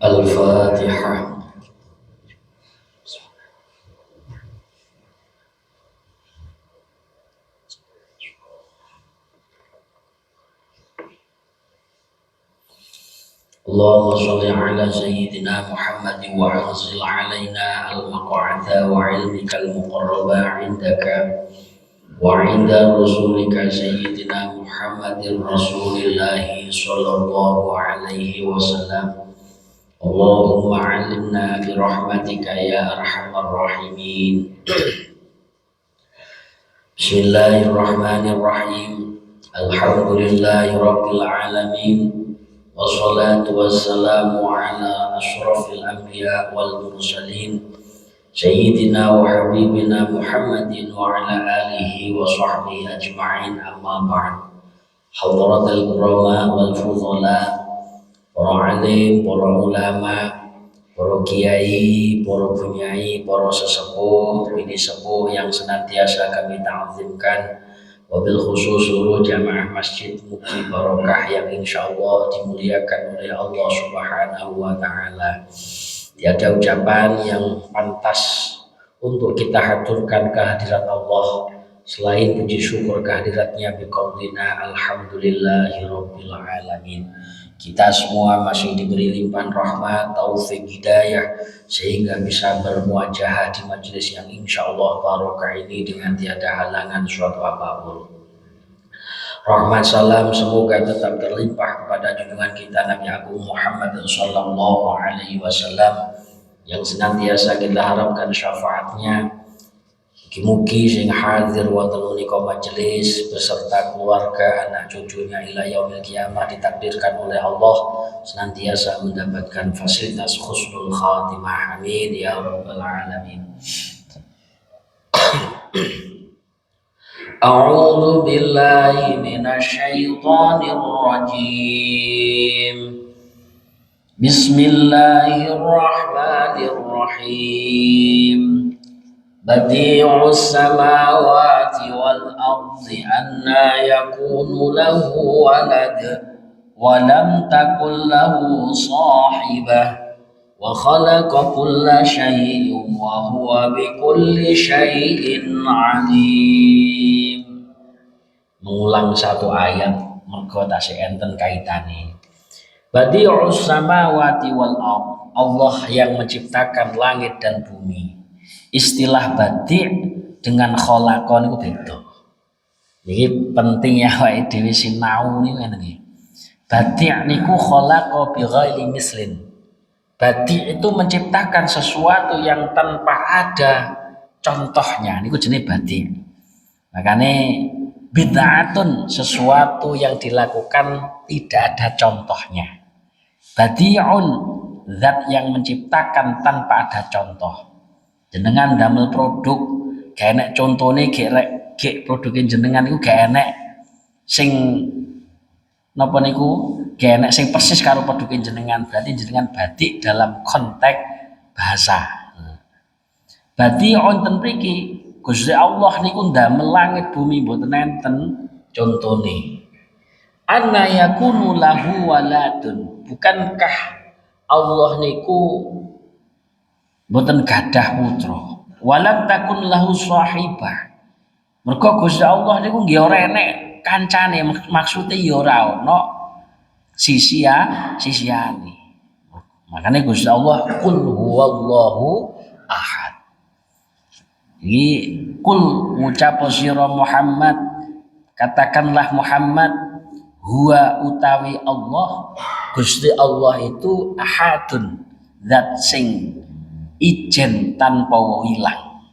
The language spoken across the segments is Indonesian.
الفاتحة. اللهم صل على سيدنا محمد وأنزل علينا المقعد وعلمك المقرب عندك وعند رسولك سيدنا محمد رسول الله صلى الله عليه وسلم. اللهم علمنا برحمتك يا أرحم الراحمين. بسم الله الرحمن الرحيم. الحمد لله رب العالمين، والصلاة والسلام على أشرف الأنبياء والمرسلين سيدنا وحبيبنا محمد وعلى آله وصحبه أجمعين. أما بعد. حضرات الكرام والفضلاء، para alim, para ulama, para kiai, para bunyai, para sesepuh, bini sepuh yang senantiasa kami ta'zimkan, wabil khusus seluruh jamaah masjid Muki Barokah yang insya Allah dimuliakan oleh Allah Subhanahu wa Ta'ala. Tiada ucapan yang pantas untuk kita haturkan kehadirat Allah selain puji syukur kehadiratnya biqaulina alhamdulillahi rabbil alamin. Kita semua masih diberi limpahan rahmat, taufik, hidayah sehingga bisa bermuajahah di majelis yang insya Allah barokah ini dengan tiada halangan suatu apapun. Rahmat salam semoga tetap terlimpah kepada junjungan kita Nabi Agung Muhammad sallallahu alaihi wasallam yang senantiasa kita harapkan syafaatnya. Mugi-mugi sing hadir wonten menika majelis beserta keluarga, anak cucunya ila yaumil qiyamah ditakdirkan oleh Allah senantiasa mendapatkan fasilitas husnul khatimah. Amin ya rabbal alamin. A'udzu billahi minasyaitonir rajim. Bismillahirrahmanirrahim. Badi'us samawati wal ardi anna yakunu lahu walad wa lam takul lahu sahibah wa khalaqa kulla syai'in wa huwa bikulli syai'in alim. Mengulang satu ayat mergo tasih enten kaitane. Badi'us samawati wal ard, Allah yang menciptakan langit dan bumi. Istilah badi' dengan kholaqon itu beda. Jadi penting ya wae dhewe sinau niku ngene iki. Badi' niku khalaqa bi ghairi mislin. Badi' itu menciptakan sesuatu yang tanpa ada contohnya, niku jenenge badi'. Makane bid'atun, sesuatu yang dilakukan tidak ada contohnya. Badi'un, zat yang menciptakan tanpa ada contoh. Jenengan damel produk gak enek contone, gek produke jenengan iku gak enek sing napa niku, gak enek sing persis karo produke jenengan, berarti jenengan badik dalam konteks bahasa. Badi wonten mriki Gusti Allah niku ndamel langit bumi mboten enten contone. Anna yakunu lahu waladun, bukankah Allah niku mboten gadah putra, walam takun lahu sahibah. Mergo Gusti Allah niku nggih ora enek kancane, maksude ya ora ana sisiane. Makane Gusti Allah qul huwallahu ahad. Iki kul ngucap sira Muhammad, katakanlah Muhammad, huwa utawi Allah, Gusti Allah itu ahadun, zat sing ijen tanpa wilang.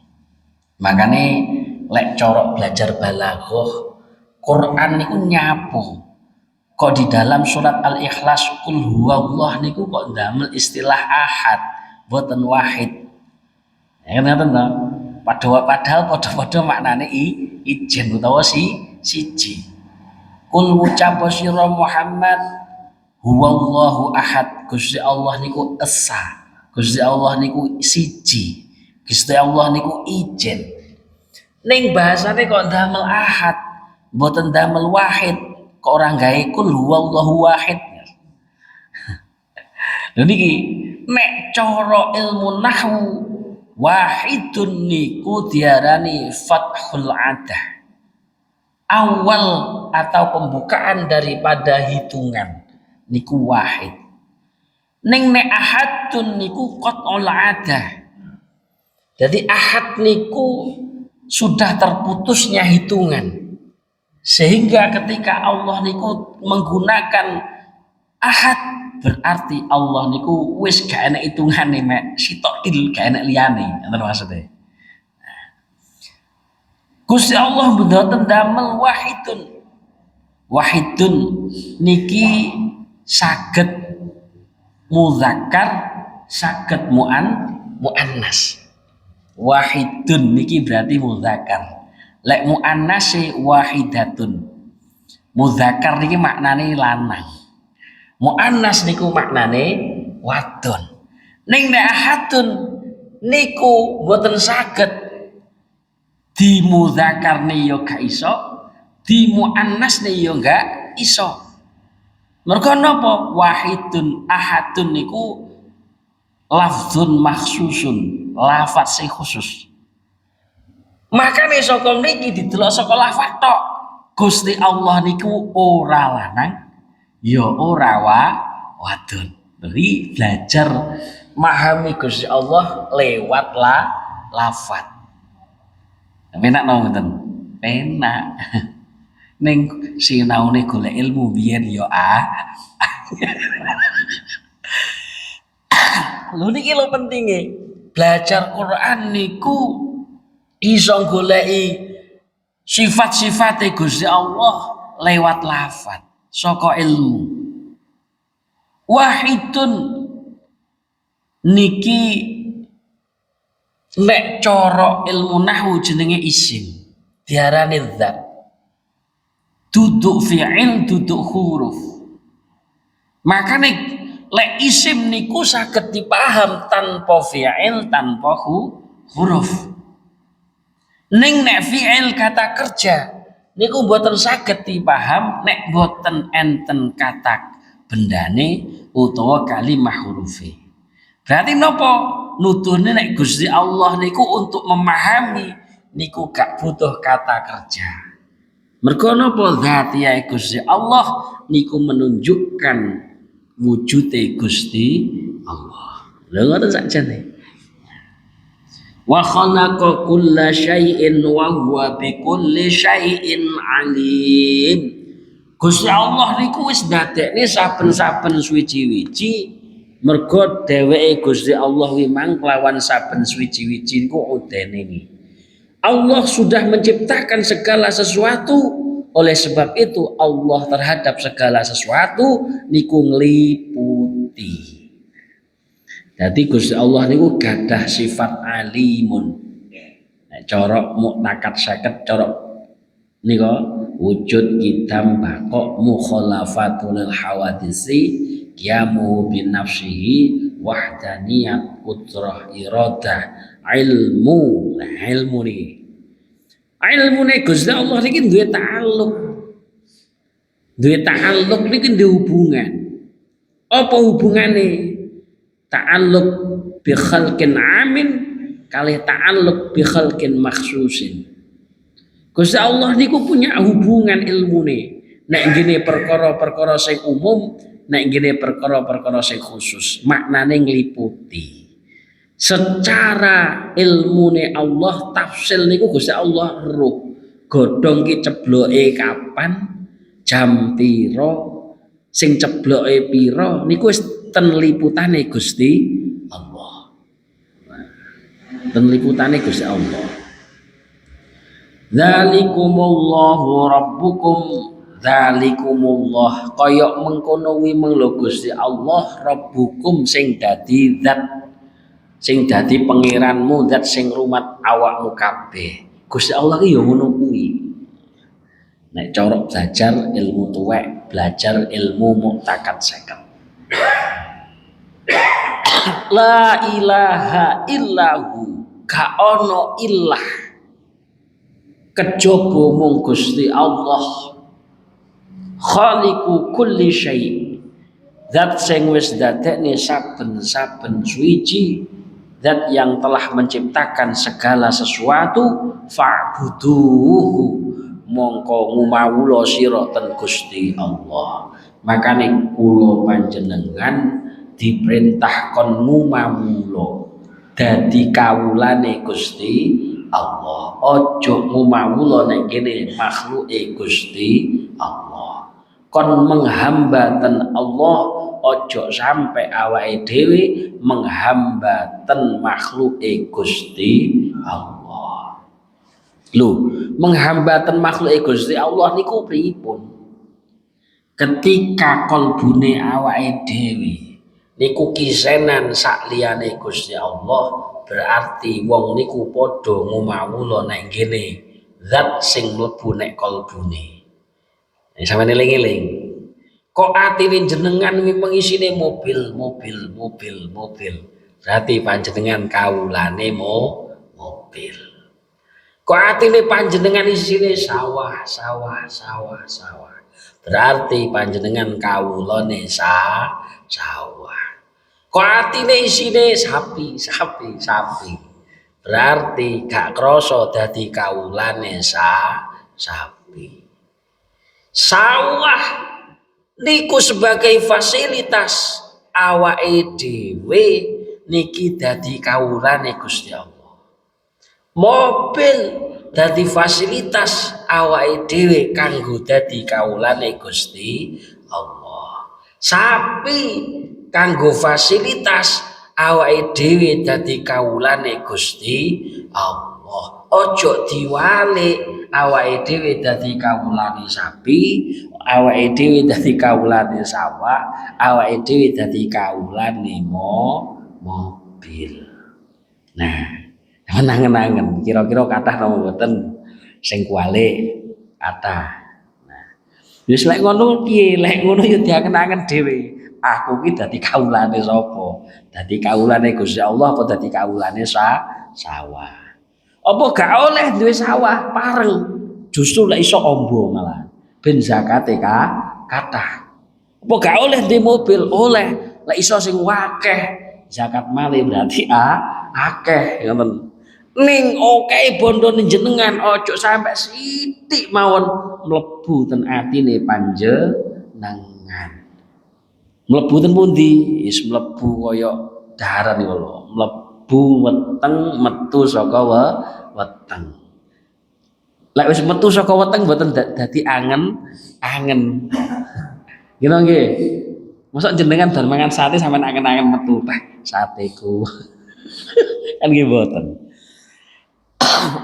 Makane lek corok belajar balaghah Quran niku nyapu. Kok di dalam surat Al-Ikhlas qul huwallah niku kok ndamel istilah ahad, boten wahid. Ya ngoten to. Padahal padha-padha maknane ijen utawa siji. Qul ucap sira Muhammad huwallahu ahad, Gusti Allah niku esa. Gusti Allah niku siji, Gusti Allah niku ijen. Ning bahasane kok ndamel ahad, mboten ndamel wahid, kok ora gawe kul huwallahu wahid. Lha niki nek cara ilmu nahwu wahidun niku diarani fathul adah. Awal atau pembukaan daripada hitungan niku wahid. Ning nek ahadun niku qat'ul adah. Jadi ahad niku sudah terputusnya hitungan. Sehingga ketika Allah niku menggunakan ahad berarti Allah niku wis gak enak hitungane mek sitok til gak enak liyane. Ngoten maksudnya. Gusti Allah mboten damel wahidun. Wahidun niki saged muzakkar, saged muannas. Wahidun niki berarti muzakkar. Lek muannas wahidatun. Muzakkar niki maknane lanang. Muannas niku maknane wadon. Ning nek ahadun niku mboten saged di mudzakarne yo gak iso, di muannasne yo gak iso. Mergo napa? Wahidun ahadun niku lafdzun makhsusun, lafaz sing khusus. Makane saka mriki didelok saka lafaz tok. Gusti Allah niku ora lanang, ya ora wadon. Jadi belajar memahami Gusti Allah lewat lafaz. Penak no ngoten. Penak. Ning sinaune golek ilmu biyen ya Lho niki lho pentinge. Belajar Quran niku iso goleki sifat-sifate Gusti Allah lewat lafaz saka ilmu. Wahidun niki nek cara ilmu nahwu jenenge isim, diarani dzat. Duduk fi'il, duduk huruf. Makane lek isim niku saged dipaham tanpa fi'il, tanpa huruf. Ning nek fi'il kata kerja niku mboten saged dipaham nek mboten enten kata bendane utawa kalimah hurufe. Berarti napa? Nuduhne nek Gusti Allah niku untuk memahami niku gak butuh kata kerja. Mergo napa? Dzatiyae Gusti Allah niku menunjukkan wujude Gusti Allah. Lha ngoten sakjane. Wa khalaqa kulla syai'in wa huwa bikulli syai'in alim. Gusti Allah niku wis ndadekne saben-saben suwiji-wiji mergo dheweke Gusti Allah wimang kelawan saben suwiji-wiji niku udene iki. Allah sudah menciptakan segala sesuatu, oleh sebab itu Allah terhadap segala sesuatu niku ngliputi. Jadi Gusti Allah niku gadah sifat alimun. Nek cara muktakat 50 cara nika wujud kidam baqo mukhalafatul hawadisi qiyamu bin nafsihi wahdaniyat qudrah iradah ilmu nih Gusti Allah niki duwe ta'alluq niki duwe hubungan. Apa hubungane? Ta'alluq bi khalqin amin kalih ta'alluq bi khalqin makhsusin. Gusti Allah niku punya hubungan ilmune. Nek ngene perkara-perkara sing umum, nek ngene perkara-perkara sing khusus, maknane ngliputi. Secara ilmune Allah tafsil niku Gusti Allah roh. Godhong ki cebloke kapan, jam pira, sing cebloke pira niku wis ten liputane Gusti Allah. Ten liputane Gusti Allah. Dzalikumullahu rabbukum dzalikumullah kaya mengkono wi menglo Gusti Allah rabbukum sing dadi zat sing dadi pangeranmu zat sing rumat awakmu kabeh. Gusti Allah ki ya ngono kuwi. Nek cara belajar ilmu tuwek, belajar ilmu muktakat 50. La ilaha illahu ka ono ilah kejaba mung Gusti Allah khaliqu kulli syai Zat sing wis dadekne saben-saben suci, zat yang telah menciptakan segala sesuatu, fa'buduhu mongko ngumawula sira ten Gusti Allah. Makane kula panjenengan diperintah kon ngumawula dadi kawulane Gusti Allah. Ojo ngumawula nek kene makhluke Gusti Allah. Kon menghamba ten Allah, ojo sampai awake dhewe menghamba ten makhluke Gusti Allah. Lho, menghamba ten makhluke Gusti Allah niku pripun? Ketika kolbune awake dhewe niku kisenan sak liyane Gusti Allah, berarti wong niku padha ngumawula nek ngene zat sing mlebu nek kolbune. Sampeyan eling-eling. Kok atine jenengan memang isine mobil. Berarti panjenengan kawulane mobil. Kok atine panjenengan isine sawah. Berarti panjenengan kawulane sawah. Kok atine isine sapi. Berarti gak krasa dadi kawulane sapi. Sawah niku sebagai fasilitas awake dhewe niki dadi kawulane Gusti Allah. Mobil dadi fasilitas awake dhewe kanggo dadi kawulane Gusti Allah. Sapi kanggo fasilitas awake dhewe dadi kawulane Gusti Allah. Ojo diwalik awake dhewe dadi kawulane sapi, awake dhewe dadi kawulane sawah, awake dhewe dadi kawulane mobil. Nah, menangen-angen kira-kira kathah napa mboten sing kuwalik kathah. Nah, wis lek ngono piye? Lek ngono ya diangen-angen dhewe. Aku ki dadi kawulane sapa? Dadi kawulane Gusti Allah apa dadi kawulane sawah? Apa gak oleh duwe sawah pareng? Justru lek iso ombo malah ben zakate kathah. Apa gak oleh duwe mobil? Oleh. Lek iso sing akeh zakat male berarti akeh ngoten. Ning oke bondone jenengan ojo sampai sithik mawon mlebu ten atine panjenengan. Mlebu ten pundi? Wis mlebu kaya daharan niku lho. Mlebu weteng metu saka weteng. Lek wis metu saka weteng mboten dadi angen. Gitu nggih. Mosok jenengan bar mangan sate sampean angen-angen metu sateku. Kan nggih mboten.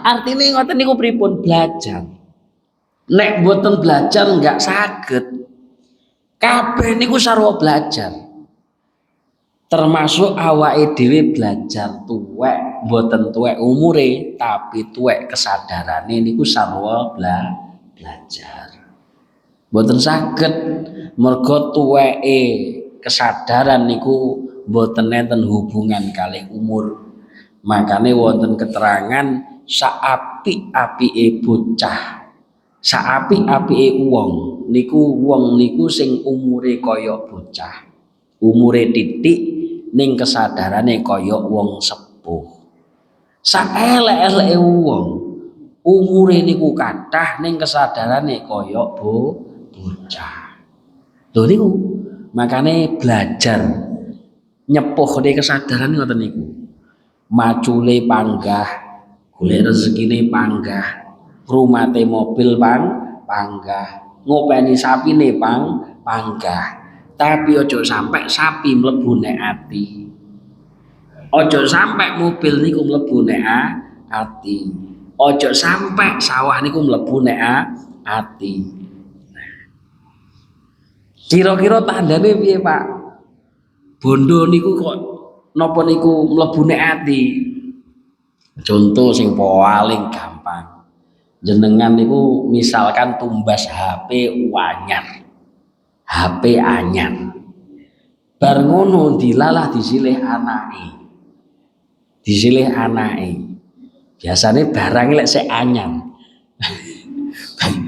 Artine ngoten niku pripun belajar. Nek mboten belajar enggak saged. Kabeh niku sarwa belajar. Termasuk awake dhewe belajar tuwek, mboten tuwek umure, tapi tuwek kesadarane niku sarwa belajar. Mboten saged merga tuweke kesadaran niku mboten enten hubungan kalih umur. Makane wonten keterangan saapik-apike bocah, saapik-apike wong niku sing umure kaya bocah. Umure titik ning kesadarane kaya wong sepuh. Saelek-eleke wong umure niku kathah ning kesadarane kaya bocah. Lho niku makane belajar nyepuhne kesadaran ngoten niku. Macule panggah, golek rezekine panggah, rumate mobil panggah, ngopeni sapine panggah. Tapi ojo sampai sapi mlebu nek ati. Ojo sampai mobil niku mlebu nek ati. Ojo sampai sawah niku mlebu nek ati. Kira-kira tandane piye, Pak? Bondo niku kok napa niku mlebu nek ati? Contoh sing paling gampang. Jenengan niku misalkan tumbas HP anyar. HP anyar. Bar ngono dilalah disilih anake. Biasane barang lek sik anyar.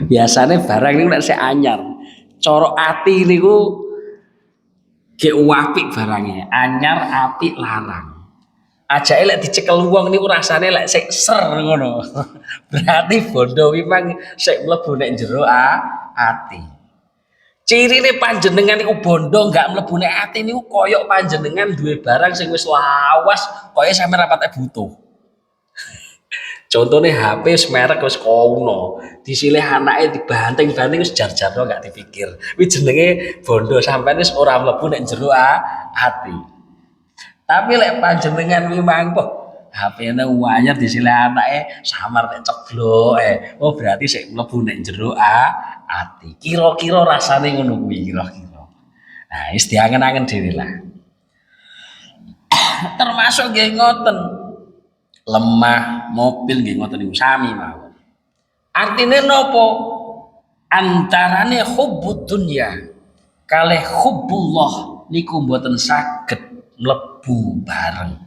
Biasane barang niku lek sik anyar. Cara ati niku Ge apik barange, anyar apik larang. Ajake lek dicekel wong niku rasane lek sik ser ngono. Berarti bondo memang sik mlebu nek jero ati. Cirine panjenengan niku bondo enggak mlebu nek ati niku koyok panjenengan duwe barang sing wis lawas, koyo sampe rapate butuh. Contohnya HP merek wis kono, disilih anake dibanting-banting wis jar-jarno gak dipikir. Kuwi jenenge bondo sampean wis ora mlebu nek jero ati. Tapi lek panjenengan memang kok HP-ne anyar disilih anake samar nek cebloke. Oh berarti sik mlebu nek jero ati. Kira-kira rasane ngono kuwi kira-kira. Nah, wis diangen-angen dhewe lah. Termasuk nggih ngoten. Lemah mobil nggih ngoten niku sami mawon. Artine napa? Antarane hubbud dunya kalih hubbullah niku mboten saged mlebu bareng.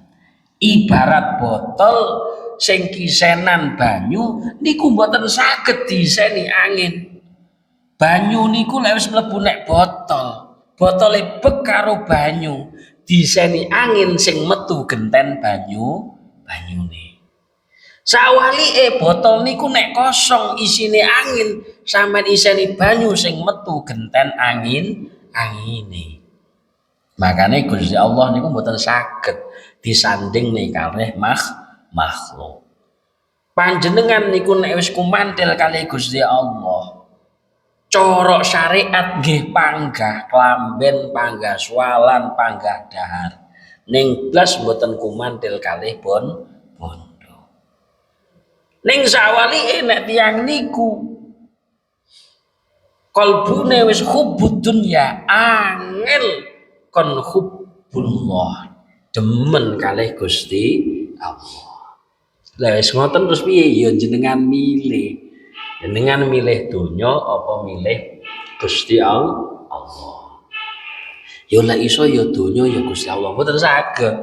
Ibarat botol sing kisenan banyu niku mboten saged diseni angin. Banyu niku lek wis mlebu nek botol, botole bek karo banyu, diseni angin sing metu genten banyune. Sawalike botol niku nek kosong isine angin, sampean iseni banyu sing metu genten angine. Makane Gusti Allah niku mboten saged disanding nih kalih makhluk. Panjenengan niku nek wis kumantil kalih Gusti Allah, cara syariat nggih panggah klamben, panggah swalan, panggah dahar. Ning blas mboten kumantil kalih bondo. Ning sawalike nek tiyang niku kalbune wis hubbud dunya, angel kon hubbullah, demen kalih Gusti Allah. Lah wis ngoten terus piye ya jenengan milih. Jenengan milih donya apa milih Gusti Allah. Ya lek iso ya donya ya Gusti Allah, mboten saged.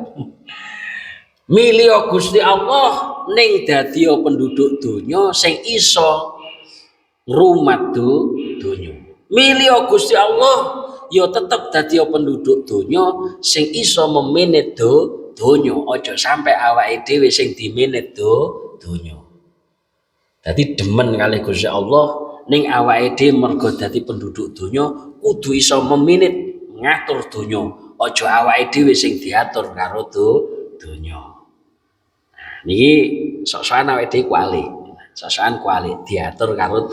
Milih Gusti Allah ning dadi penduduk donya sing iso ngrumat donya. Milih Gusti Allah ya tetep dadi penduduk donya sing iso memenit donya, aja sampai awake dhewe sing dimenit donya. Dadi demen kalih Gusti Allah ning awake dhewe mergo dadi penduduk donya kudu iso memenit ngatur donya, aja awake dhewe sing diatur karo donya. Niki sok-sokan awake dhewe kuali. Sok-sokan kuali diatur karo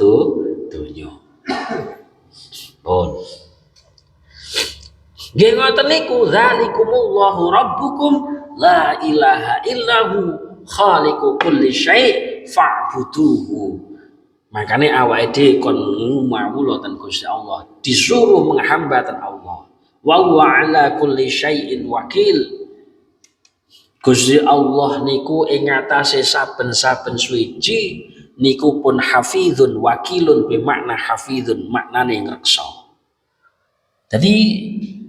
donya. Pun. Nggih ngoten niku zalikumullahu rabbukum la ilaha illahu khaliqu kulli syai' fa'buduhu. Makane awake dhewe kon ngumawula ten Gusti Allah, disuruh menghamba ten Allah. Wa huwa ala kulli syai'in wakil. Gusti Allah niku ing ngatasé saben-saben suci niku pun hafizun wakilun bermakna hafizun, maknane ngreksa. Jadi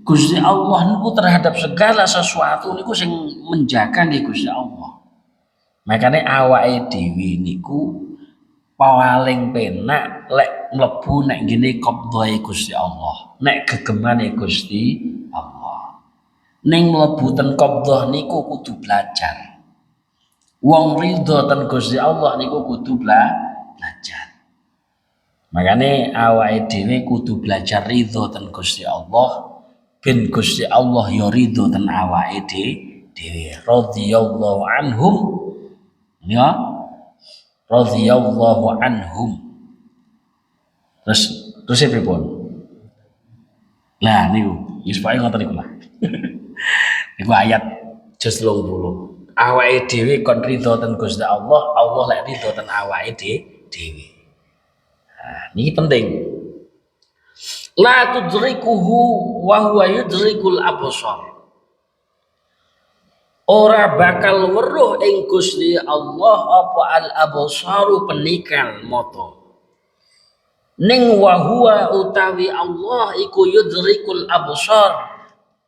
Gusti Allah niku terhadap segala sesuatu niku sing menjaga nggih Gusti Allah. Makane awake dhewe niku paling penak lek mlebu nek ngene qabdhae Gusti Allah, nek gegemane Gusti Allah. Ning mlebu ten qabdhah niku kudu belajar. Wong ridho ten Gusti Allah niku kudu belajar. Makane awake dhewe kudu belajar ridho ten Gusti Allah ben Gusti Allah ya ridho ten awake dhewe. Radhiyallahu anhum ya. Radhiyallahu anhum. Terus pripun? Lah niku wis pokoke ngoten niku lah. Niku ayat juz 30. Awake dhewe kon ridho ten Gusti Allah, Allah lek ridho ten awake dhewe. Nah, niki penting. La tudrikuhu wa huwa yudrikul absar. Ora bakal weruh ing Gusti Allah apa al absaru penikan mata. Ning wa huwa utawi Allah iku yudrikul absar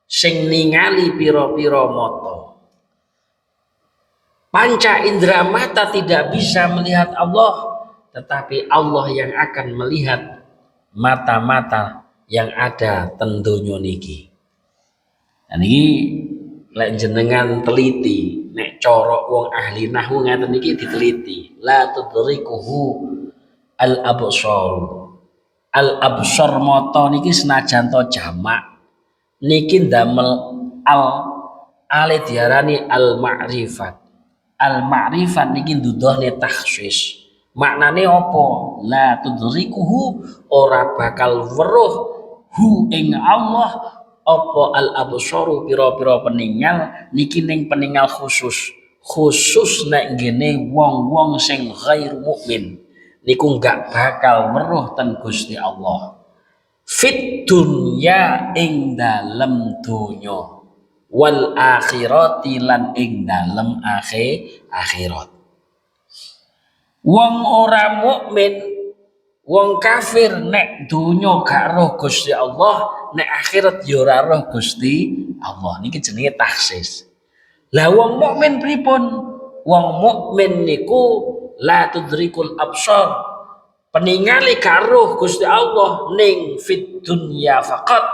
sing ningali pira-pira mata. Panca indera mata tidak bisa melihat Allah, tetapi Allah yang akan melihat mata-mata yang ada ten donya niki. Dan ini lek jenengan teliti, nek cara wong ahli nahwu ngaten iki diteliti. La tudrikuhu al absar. Al absar mata niki senajan to jamak niki ndamel al ale diarani al ma'rifat. Al ma'rifat niki nduduhne takhsis. Maknane apa? La tudrikuhu ora bakal weruh hu ing Allah apa al absaru pira-pira peninggal niki ning peninggal khusus nek ngene wong-wong sing ghair mukmin niku gak bakal weruh ten Gusti Allah fit dunya ing dalem donya wal akhirati lan ing dalem akhirat. Wong ora mukmin, wong kafir nek donya gak roh Gusti Allah, nek akhirat ya ora roh Gusti Allah. Niki jenenge taksis. Lah wong mukmin pripun? Wong mukmin niku la tudrikul absar. Peningali gak roh Gusti Allah ning fit dunya faqat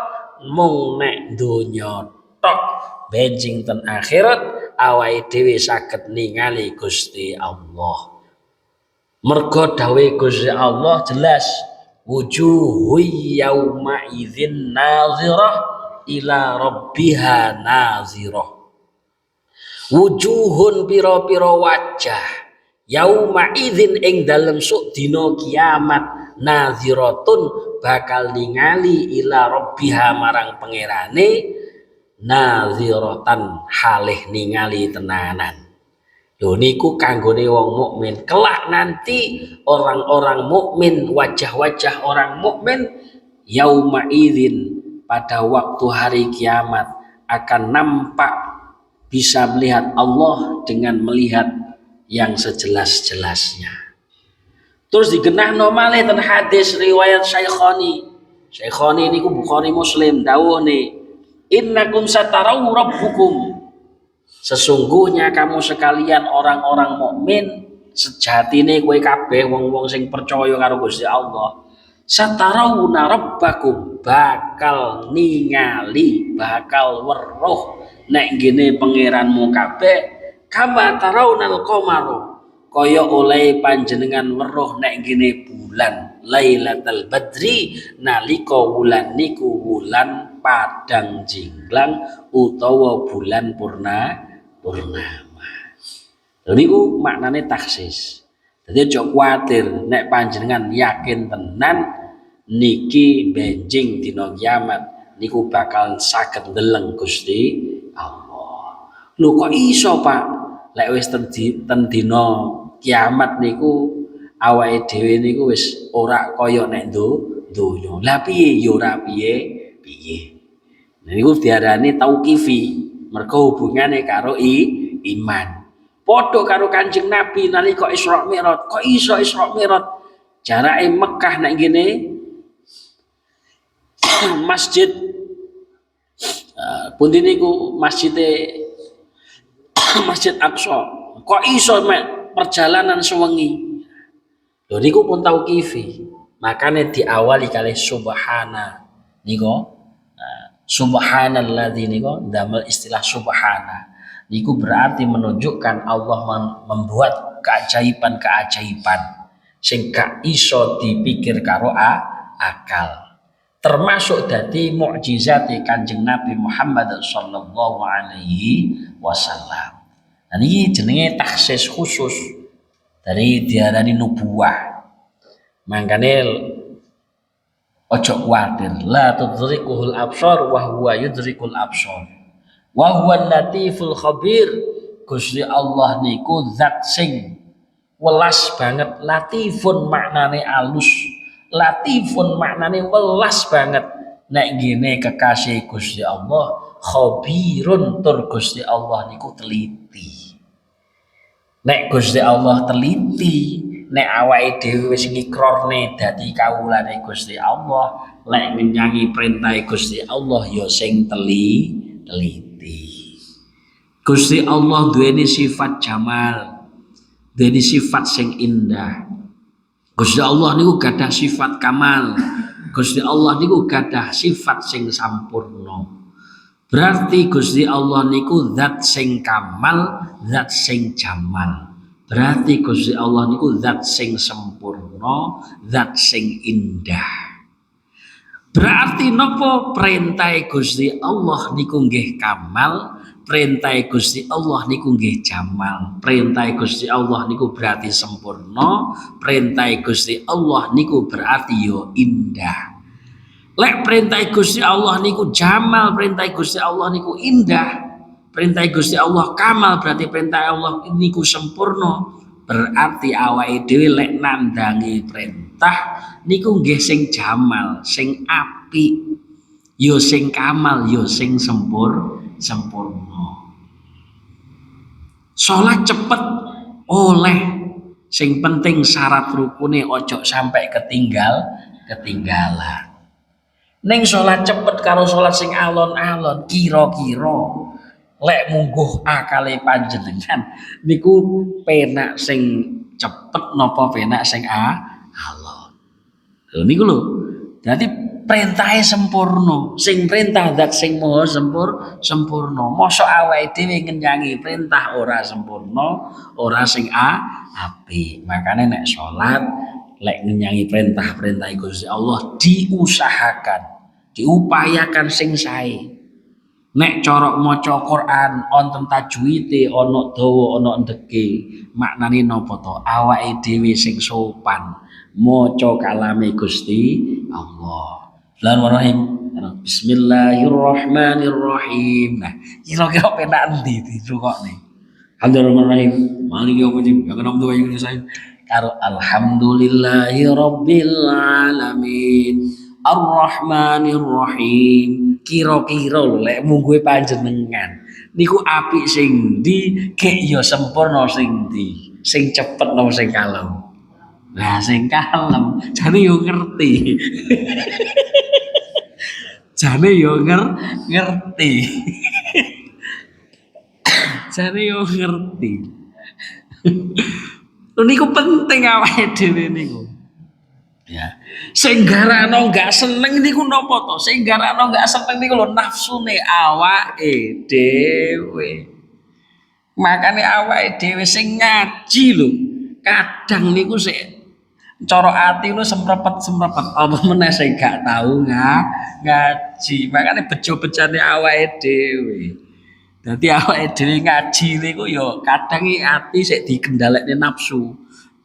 mung nek donya tok. Benjing ten akhirat awake dhewe saged ningali Gusti Allah. Mergo dawuh Gusti Allah jelas wujuhu yauma idzin nazirah ila rabbiha nazirah. Wujuhun pira-pira wajah yauma idzin ing dalem sok dina kiamat naziratun bakal ningali ila rabbiha marang pangerane naziratan halih ningali tenanan. Lho niku kanggone wong mukmin. Kelak nanti orang-orang mukmin, wajah-wajah orang mukmin yauma idzin pada waktu hari kiamat akan nampak bisa melihat Allah dengan melihat yang sejelas-jelasnya. Terus digenahno malih ten hadis riwayat Syaikhani. Syaikhani niku Bukhari Muslim dawuhne innakum satarau rabbukum. Sesungguhnya kamu sekalian orang-orang mukmin sejatine kowe kabeh wong-wong sing percaya karo Gusti Allah satarauna rabbakum bakal ningali bakal weruh nek ngene pangeranmu kabeh kama taraunal qamaru kaya oleh panjenengan weruh nek ngene bulan Lailatul Badri nalika wulan niku wulan padang jinglang utawa bulan purnama. Niku maknane taksis. Dadi aja kuwatir nek panjenengan yakin tenan niki benjing dina kiamat niku bakal saged ndeleng Gusti Allah. Lho kok iso, Pak? Lek wis ten dina kiamat niku awake dhewe niku wis ora kaya nek donya. Lah piye ya ora piye. Niku diarani tauqifi. Mergo hubungane karo iman. Padha karo Kanjeng Nabi nalika Isra Mi'raj. Kok iso Isra Mi'raj? Jarake Mekah nek ngene masjid pundi niku Masjid Aqsa. Kok iso perjalanan sewengi? Lho niku pun tauqifi. Makane diawali kalih subhana. Niku subhanalladzi niku damel istilah subhana niku berarti menunjukkan Allah membuat keajaiban-keajaiban sing gak iso dipikir karo akal termasuk dadi mukjizat Kanjeng Nabi Muhammad sallallahu alaihi wasallam. Dan ini jenenge taksis khusus dari diarani nubuwah. Mangkane ojo kuwatir la tudrikuhul absar wa huwa yudrikul absar wa huwa latiful khabir. Gusti Allah niku zat sing welas banget. Latifun maknane alus, latifun maknane welas banget. Nek ngene kekasih Gusti Allah khabirun tur Gusti Allah niku teliti. Nek Gusti Allah teliti, nek awake dhewe wis ngikrorne dadi kawulane Gusti Allah, lek menyangi perintah Gusti Allah ya sing teliti. Gusti Allah duweni sifat jamal, duweni sifat sing indah. Gusti Allah niku gadah sifat kamal. Gusti Allah niku gadah sifat sing sampurna. Berarti Gusti Allah niku zat sing kamal, zat sing jamal. Berarti Gusti Allah niku zat sing sempurna, zat sing indah. Berarti nopo perintah Gusti Allah niku nggih kamal, perintah Gusti Allah niku nggih jamal, perintah Gusti Allah niku berarti sempurna, perintah Gusti Allah niku berarti yo indah. Lek perintah Gusti Allah niku jamal, perintah Gusti Allah niku indah, perintah Gusti Allah kamal, berarti perintah Allah niku sempurna. Berarti awake dhewe lek nandangi perintah niku nggih sing jamal, sing apik, yo sing kamal, yo sing sempurna. Salat cepet oleh, sing penting syarat rukune ojo sampai ketinggalan. Ning salat cepet karo salat sing alon-alon kira-kira lek mungguh akale panjenengan niku penak sing cepet napa penak sing alon. Lho niku lho. Berarti perintahnya sempurna, sing perintah zat sing maha sempurna. Mosok awake dhewe ngenyangi perintah ora sempurna, ora sing apik. Makane nek salat lek ngenyangi perintah-perintah Gusti Allah diusahakan, diupayakan sing sae. Nek cara maca Quran wonten tajwide ana dawa ana endeke, maknane napa to? Awake dhewe sing sopan maca kalame Gusti Allah. Bismillahirrahmanirrahim. Bismillahirrahmanirrahim. Nah, kira-kira penak endi dirungokne? Alhamdulillahirrahmanirrahim. Maliki yaumiddin. Ya kana mdu yang saya karo alhamdulillahirabbil alamin. Ar-Rahmanir-Rahim. Kira-kira lek mungguhe panjenengan niku apik sing ndi, gek ya sempurna sing ndi, sing cepet napa sing kalem. Lah sing kalem jane yo ngerti. Jane yo ngerti. Jane yo ngerti. Niku penting awake dhewe niku. Ya. Sing garano enggak seneng niku napa to? Sing garano enggak seneng niku lho nafsune awake dhewe. Makane awake dhewe sing ngaji lho, kadang niku sik cara ati lu semprepet apa meneh sing gak tau ngaji. Makane bejo-bejane awake dhewe. Dadi awake dhewe ngaji niku ya kadang ati sik dikendhalekne nafsu.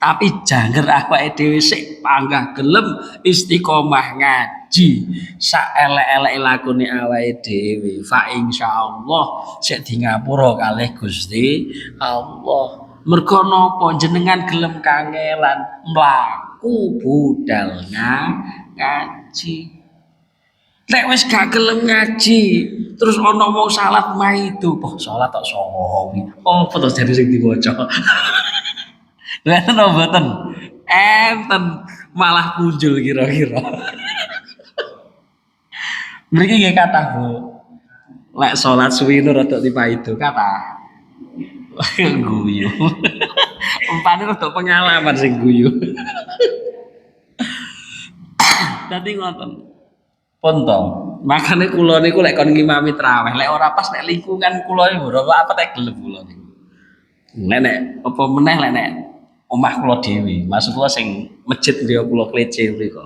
Tapi janger awake dhewe sik panggah gelem istiqomah ngaji sak elek-eleke lakune awake dhewe fa insyaallah sik di ngapura kalih Gusti Allah. Mergo napa jenengan gelem kangelan mlaku budal ngaji. Nek wis gak gelem ngaji terus ana wong salat maido, poh salat tok sawi. Oh, terus jadi sing diwaca. Lha mboten. Enten malah muncul kira-kira. Mriki nggih kathah, Bu. Lek salat suwi nu rada dipaido kathah. Guyu. Umpane rada pengalaman sing guyu. Dadi ngoten. Pun to. Makane kula niku lek kon ngimami traweh, lek ora pas nek lingkungan kula niku ora apa tek gelem kula niku. Nek apa meneh lek nek omah kula dhewe, maksud kula sing masjid griya kula klece mriku.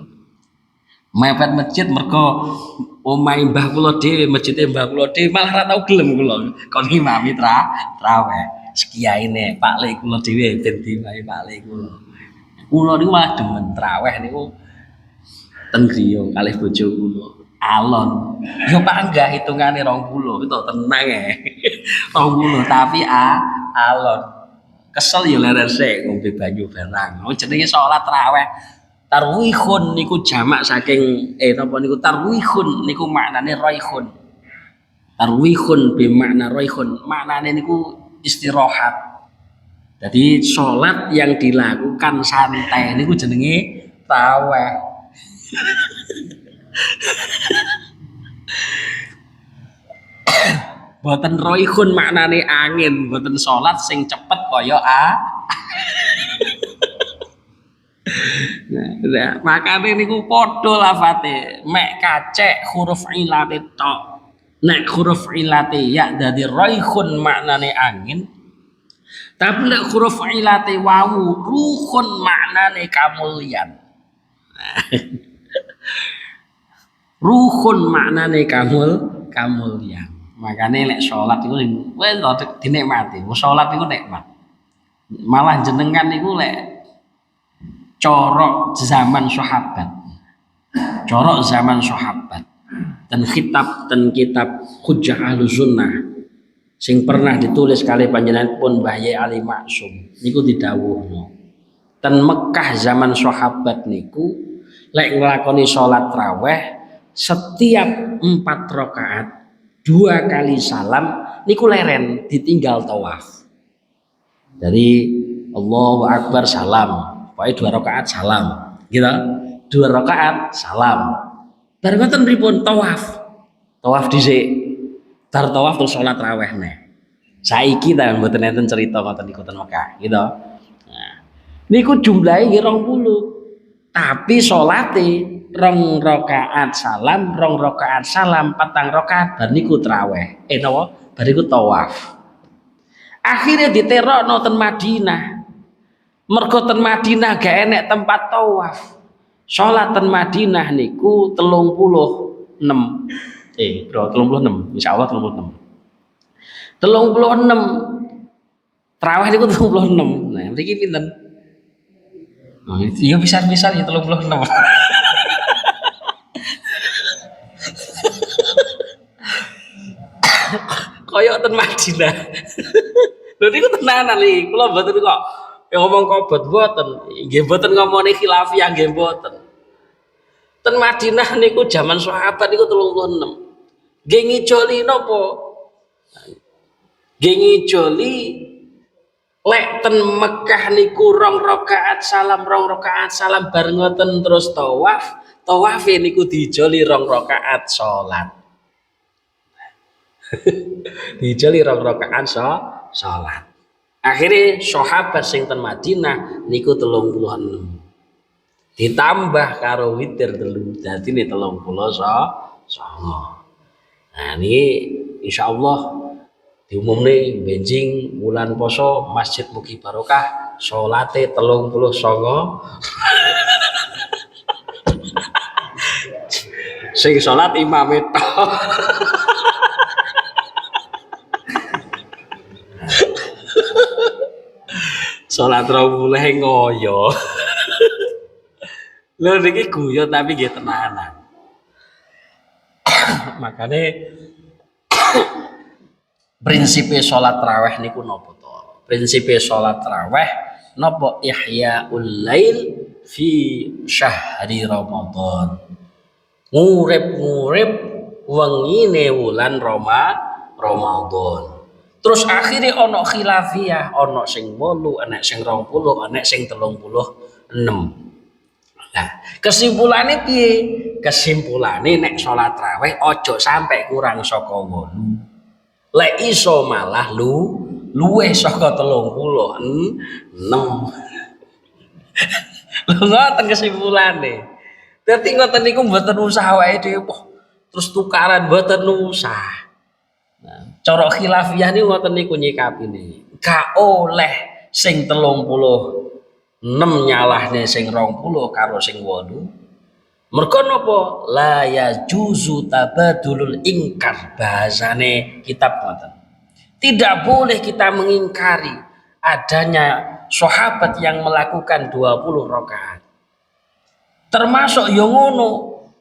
Mepet masjid mergo omahe mbah kula dhewe, masjide mbah kula dhewe malah ora tau gelem kula kon ngimami traweh. Sekiyaine Pak Lek kula dhewe ben dimahi Pak Lek kula. Kula niku malah demen traweh niku ten griya kalih bojo kula. Alon. Yo Pak enggak hitungane 20 itu tenang ya. 20 tapi alon. Kesel ya leren sik ngombe banyu barang. Oh jenenge salat tarawih. Tarwihun niku jamak saking napa niku tarwihun niku maknane raihun. Tarwihun bi makna raihun. Maknane niku istirahat. Jadi salat yang dilakukan santai niku jenenge tarawih. Boten roihun maknane angin, boten salat sing cepet kaya Nah, makane niku padha lafate, mek kacek huruf ilate tok. Nek huruf ilate ya dadi raikhun maknane angin. Tapi nek huruf ilate wawu ruhun maknane kamulyan. Ruhun maknane kamulyan. Makane nek salat iku wis dinikmati. Salat iku nikmat. Malah jenengan niku lek corok zaman sahabat. Corok zaman sahabat. Dan kitab Hujjah Ahlus Sunnah sing pernah ditulis kali panjenengan pun Mbah Yai Ali Maksum niku didhawuhno. Ten Mekah zaman sahabat niku lek nglakoni salat raweh setiap 4 rakaat 2 kali salam niku leren ditinggal tawaf. Jadi Allahu Akbar salam, pokoknya 2 rakaat salam, gitu. 2 rakaat salam. Bar ngoten pripun tawaf. Tawaf dhisik. Bar tawaf terus salat raweh neh. Saiki ta mboten enten cerita ngoten niku ten Mekah, gitu. Nah, niku jumlahe 20. Tapi salate 2 rakaat salam, 2 rakaat salam, 4 rakaat bar niku traweh. Napa? Bar niku tawaf. Akhirnya diterokno ten Madinah. Mergo ten Madinah gak enek tempat tawaf. Salat ten Madinah niku 36. Bro, 36. Insyaallah 36. 36. Tarawih niku 36. Nah, mriki pinten? Oh, iya bisa-bisa ya 36. Koyok ten Madinah. Lho niku tenanan iki, kula mboten kok ngomong kobot mboten. Nggih mboten ngomongne khilafiyah nggih mboten. Ten Madinah niku zaman sahabat niku 36. Nggih ngijoli napa? Nggih ngijoli lek ten Mekah niku 2 rakaat salam 2 rakaat salam bar ngoten terus tawaf. Tawafe niku dijoli 2 rakaat salat. Dijoli 2 rakaat salat. Akhirnya sahabat sing ten Madinah niku 36. Ditambah karo witir 3 dadine 39. Nah niki insyaallah diumumne benjing bulan poso Masjid Mugi Barokah salate 39. Sing salat imam itu. Salat 20 ngoyo. Lho niki guyon tapi nggih tenanan. Makane prinsipe salat tarawih niku napa to? Prinsipe salat tarawih napa ihyaul lail fi syahri Ramadan. Ngurip-ngurip wengine wulan Ramadan. Terus akhirnya ono khilafiyah, ono sing 8, enek sing 20, enek sing 36. Nah, kesimpulannya piye? Kesimpulannya nek salat tarawih ojo sampai kurang saka 8. Lek iso malah luwih saka 36. Lho ngoten kesimpulane. Dadi ngoten niku mboten usah awake dhewe terus tukaran mboten usah. Nah, cara khilafiyah niku ngoten niku nyikapine. Gak oleh sing 36 nyalahne sing 20 karo sing 8. Mergo napa? La yajuzu tabadulul ingkar, bahasane kitab ngoten. Tidak boleh kita mengingkari adanya sahabat yang melakukan 20 rakaat. Termasuk yo ngono,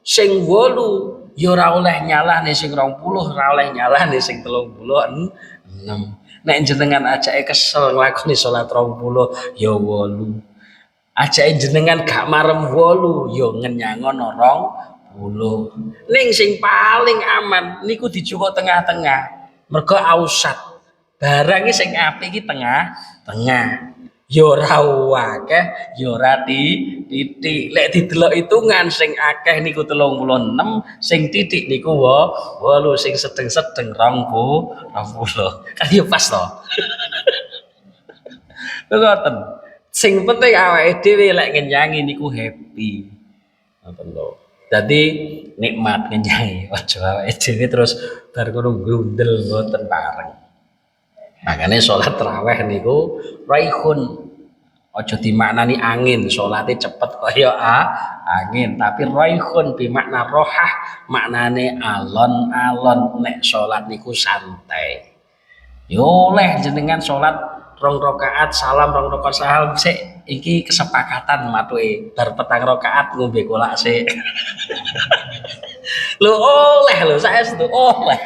sing 8 ya ora oleh nyalahne sing 20, ora oleh nyalahne sing 36. Nek jenengan ajake kesel nglakoni salat 20 ya 8. Ajake jenengan gak marem 8 ya ngenyangono 20. Ning sing paling aman niku dijukuk tengah-tengah. Mergo ausat. Barang sing apik iki tengah-tengah. Ya ora akeh, ya ora titik. Lek didelok hitungan sing akeh niku 36, sing titik niku 8, sing sedeng-sedeng 20. Kan ya pas to. Ngoten. Sing penting awake dhewe lek ngenyangi niku happy. Ngoten lho. Dadi nikmat ngenyahi aja awake dhewe terus bar ngono grundel mboten pareng. Makanya sholat taraweh niku raihun, ojo dimaknani angin, sholatnya cepet kaya angin, tapi raihun bimakna rohah, maknane alon-alon. Nek sholat niku santai. Yo oleh jenengan sholat rong rakaat salam, rong rakaat salam sik, iki kesepakatan matuke bar petang rakaat ngombe kolak sik. Lho oleh lho saestu oleh.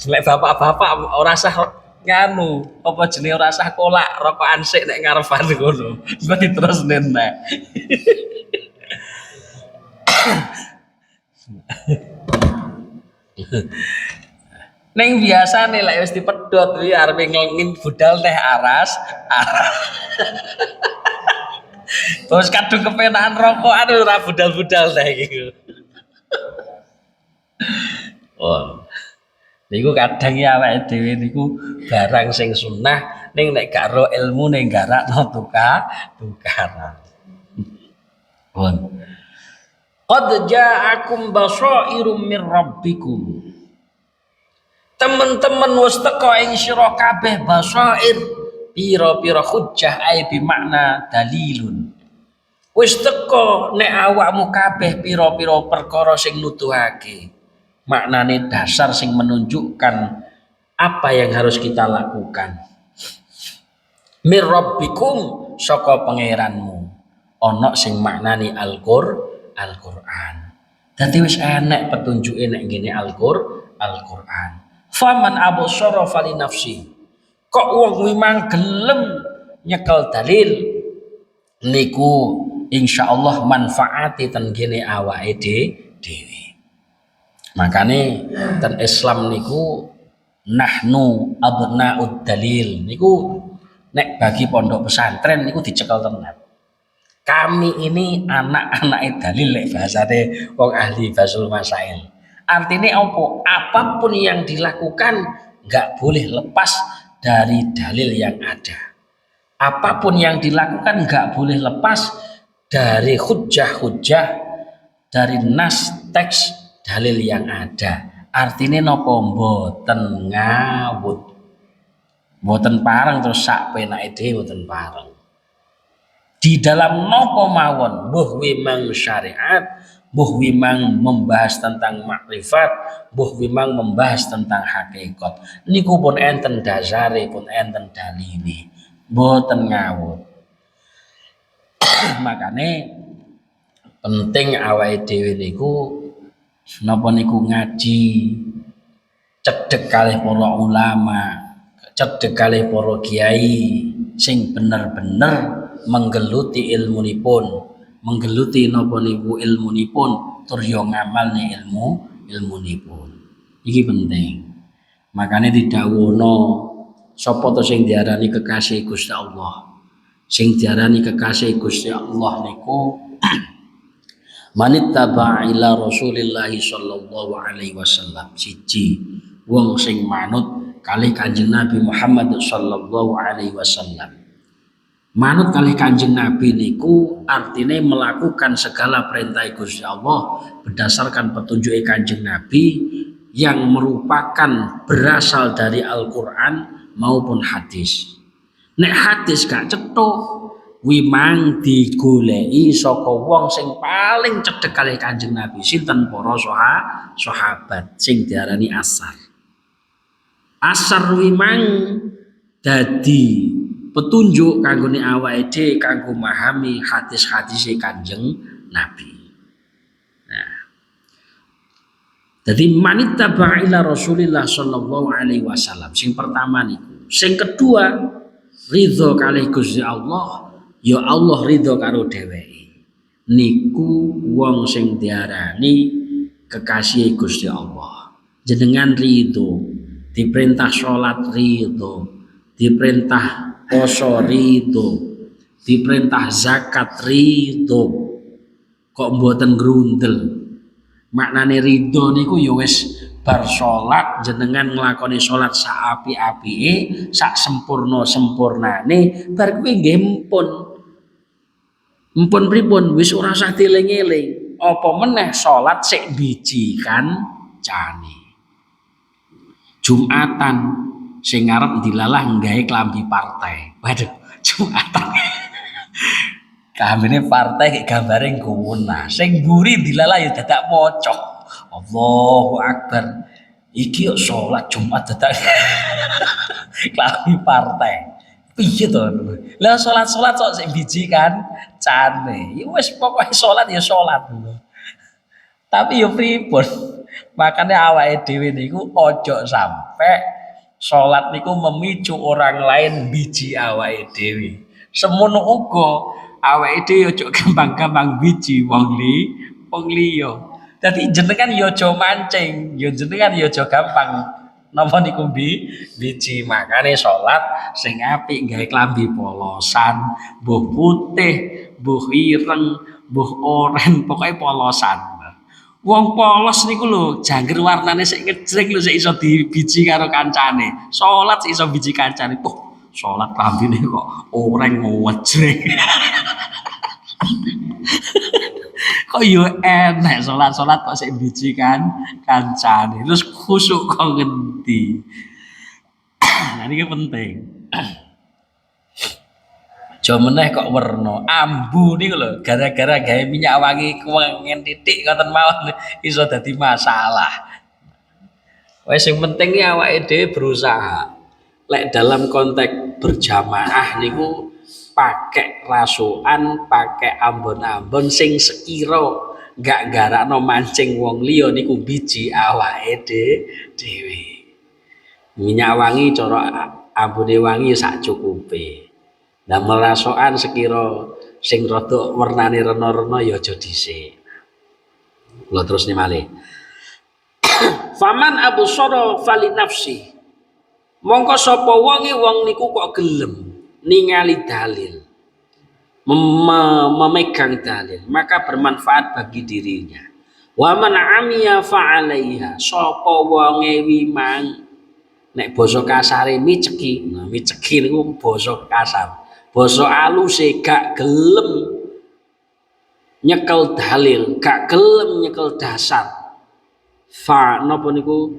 Lek bapak-bapak ora sah nganu apa jenenge ora sah kolak rokokan sik nek ngarepan ngono. Engko diterusne nek. Ning biasane lek wis dipedhot kuwi arepe ngelingin budal teh aras. Terus kadung kepenakan rokokan ora budal-budal teh iki. Oh. Niku kadang ya awake dhewe niku barang sing sunah ning nek gak ro ilmu ning garakno tukaran. Pun. Qad ja'akum basairum mir rabbikum. Teman-teman wis teko ing sira kabeh basair, pira-pira hujjah ai bi makna dalilun. Wis teko nek awakmu kabeh pira-pira perkara sing nuduhake. Maknane dasar sing menunjukkan apa yang harus kita lakukan. Mir rabbikum saka pangeranmu. Ana sing maknani Al-Qur'an. Dadi wis enek petunjuke nek ngene Al-Qur'an. Faman absara fali nafsi. Kok wong kuwi mang gelem nyekel dalil niku insyaallah manfaati ten gene awake dhewe. Makane ten Islam niku nahnu abnaud dalil niku nek bagi pondok pesantren niku dicekel tenan. Kami ini anak-anak dalil lek bahasane wong ahli basul masail. Artinya apa? Apapun yang dilakukan nggak boleh lepas dari dalil yang ada. Apapun yang dilakukan nggak boleh lepas dari hujjah-hujjah, dari nas teks dalil yang ada. Artinya nopo mboten ngawut, mboten pareng terus sak penake dhewe mboten pareng. Di dalam nopo mawon, mbuh memang syariat, mbuh memang membahas tentang makrifat, mbuh memang membahas tentang hakikat. Niku pun enten dasare, pun enten dalile, mboten ngawut. Makane penting awake dhewe niku napa niku ngaji, cedhek kalih para ulama, cedhek kalih para kiai sing bener-bener menggeluti ilmunipun, menggeluti napa niku ilmunipun tur yo ngamalne ilmunipun. Iki penting. Makane didhawuhna sapa to sing diarani kekasih Gusti Allah. Sing diarani kekasih Gusti Allah niku manittaba ila Rasulillah sallallahu alaihi wasallam. Siji wong sing manut kalih Kanjeng Nabi Muhammad sallallahu alaihi wasallam. Manut kalih Kanjeng Nabi niku artinya melakukan segala perintah Gusti Allah berdasarkan petunjuk Kanjeng Nabi yang merupakan berasal dari Al-Qur'an maupun hadis. Nek hadis gak cethuk wimang digoleki saka wong sing paling cedhek kalih Kanjeng Nabi, sinten para sahabat sing diarani asar. Asar wimang dadi petunjuk kanggone awake dhewe kanggo memahami hadis-hadise Kanjeng Nabi. Nah. Jadi manittaba ila Rasulillah sallallahu alaihi wasallam. Sing pertama niku. Sing kedua ridho kalih Gusti Allah, ya Allah ridho karo dheweke. Niku wong sing diarani kekasih Gusti Allah. Jenengan ridho, diperintah salat ridho, diperintah poso ridho, diperintah zakat ridho, kok mboten grundel. Maknane ridho niku ya wis bar salat jenengan nglakoni salat sak apik-apike, sak sempurnane, bar kuwi nggih mpun pripun wis ora usah dieling-eling. apa meneh salat sik biji kancane. Jumatan sing ngarep dilalah nggawe klambi partai. Waduh, Jumatan. Kambine partai gambare ngguwuna. Sing mburi dilalah ya dadak maca. Allahu Akbar. Iki yo salat Jumat dadak klambi partai. Piye to? Lah salat-salat kok sing biji kan cane. Ya wis pokoke salat ya salat. Tapi yo pripun? Makane awake dhewe niku ojo sampe salat niku memicu orang lain biji awake dhewe. Semono uga awake dhewe ojo gampang-gampang biji wong liya. Dadi jenengan yo aja mancing, yo jenengan yo aja gampang napa niku biji. Makane salat sing apik gawe klambi polosan, mbuh putih, mbuh ireng, mbuh oren, pokoke polosan. Wong polos niku lho, jangger warnane sik ngejreng lho sik iso dibiji karo kancane. Salat sik iso biji kancane. Salat klambine kok oreng ngejreng. Kok yo enek salat-salat kok sik biji kan kancane. Terus khusuk kok ngendi. Nah niki penting. Jo meneh kok werna ambu niku lho gara-gara gawe minyak wangi kuwengen titik ngoten mawon iso dadi masalah. Wes sing penting iki awake dhewe berusaha. Lek dalam konteks berjamaah niku pakai rasukan, pakai ambon-ambon sing sekira gak garakno mancing wong liya niku biji awake dhewe. Minyak wangi cara ambune wangi sak cukupe. Damel rasukan sekira sing rada wernane rena-rena ya aja dhisik. Kula terusne malih. Faman absara fali nafsi. Mongko sapa wonge wong niku kok gelem ningali dalil. Memegang dalil, maka bermanfaat bagi dirinya. Wa man amiya fa 'alaiha. Sapa wonge wimang nek basa kasare miceki. Nah, miceki niku basa kasar. Basa aluse gak gelem nyekel dalil, gak gelem nyekel dasar. Fa napa niku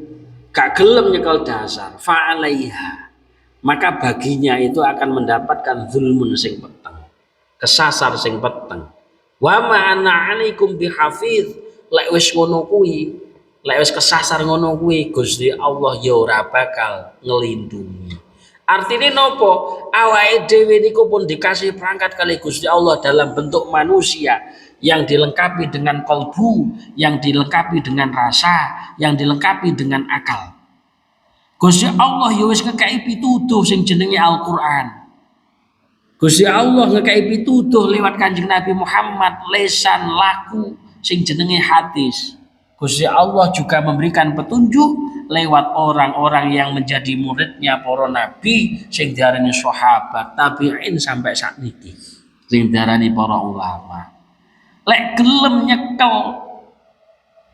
gak gelem nyekel dasar, fa alaiha. Maka baginya itu akan mendapatkan zulmun sing peteng, kesasar sing peteng. Wa ma ana 'alaikum bihafiz. Lek wis ngono kuwi, lek wis kesasar ngono kuwi, Gusti Allah ya ora bakal ngelindungi. Artinya nopo awake dhewe niku pun dikasih perangkat kali Gusti Allah dalam bentuk manusia yang dilengkapi dengan kalbu, yang dilengkapi dengan rasa, yang dilengkapi dengan akal. Gusti Allah ya wis ngekeki pituduh sing jenenge Al-Qur'an. Gusti Allah ngekeki pituduh lewat Kanjeng Nabi Muhammad, lesan laku sing jenenge hadis. Gusti Allah juga memberikan petunjuk lewat orang-orang yang menjadi muridnya para nabi sing diarani sahabat, tabi'in sampai sakniki. Sing diarani para ulama. Lek gelem nyekel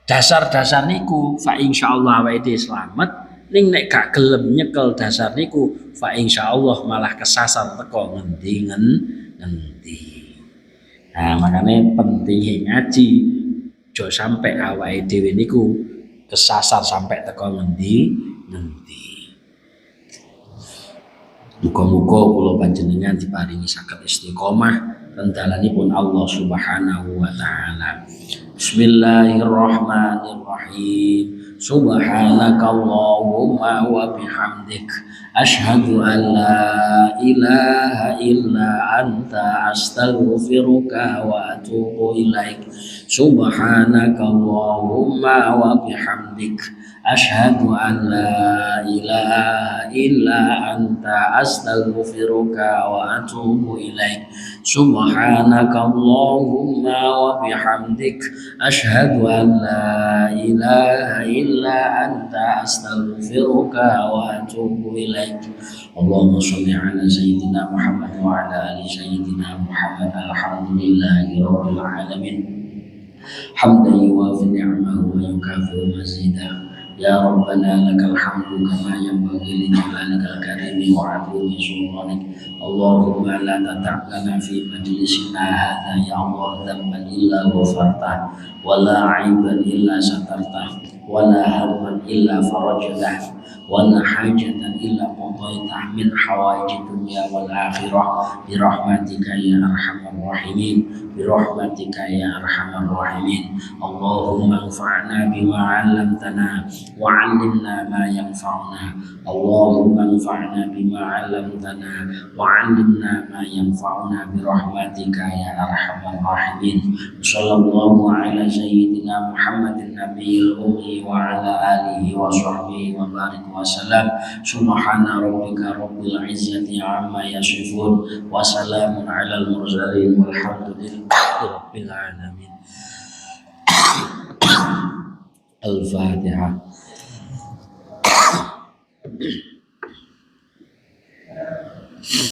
dasar-dasar niku fa insyaallah awake dhewe slamet, ning nek gak gelem nyekel dasar niku fa insyaallah malah kesasar teko ngendi. Nah, makane penting ngaji. Jo sampai awake dhewe niku kesasar sampai teko ngendi. Muga-muga kula panjenengan diparingi saged istiqomah rendalanipun Allah Subhanahu wa taala. Bismillahirrahmanirrahim. Subhanakallahumma wa bihamdik asyhadu an la ilaha illa anta astaghfiruka wa atubu ilaik. Subhanakallahumma wa bihamdik asyhadu an la ilaha illa anta astaghfiruka wa atubu ilaik. Subhanakallahumma wa bihamdik asyhadu an la ilaha illa anta astaghfiruka wa atubu ilaik. Allahumma shalli ala sayyidina Muhammad wa ala ali sayyidina Muhammad. Alhamdulillahi rabbil alamin. Hamdan yuwafi ni'amahu wa yukafi'u mazidah. Ya Rabbana lakal hamdu kama yanbaghi li jalalika al-karimi wa 'azimi sultanik. Allahumma la tada' lana fi majlisina hadha ya Allah dhanban illa ghafartah wa la 'aiban illa satartah wa la hamman illa farajtah wa la hajatan illa qadaitah min hawaiji dunya wal akhirah bi rahmatika ya arhamar rahimin bi rahmatika ya arhamar rahimin. Allahumma anfa'na bima 'allamtana wa 'allimna ma yanfa'una. Allahumma anfa'na bima 'allamtana wa 'allimna ma yanfa'una bi rahmatika ya arhamar rahimin. Sallallahu ala sayyidina Muhammadin nabiyil ummi wa ala alihi wa sahbihi wa barik wa salam. Subhana rabbika rabbil izzati amma yasifun wa salamun alal mursalin walhamdulillahi rabbil alamin. Al-Fatihah.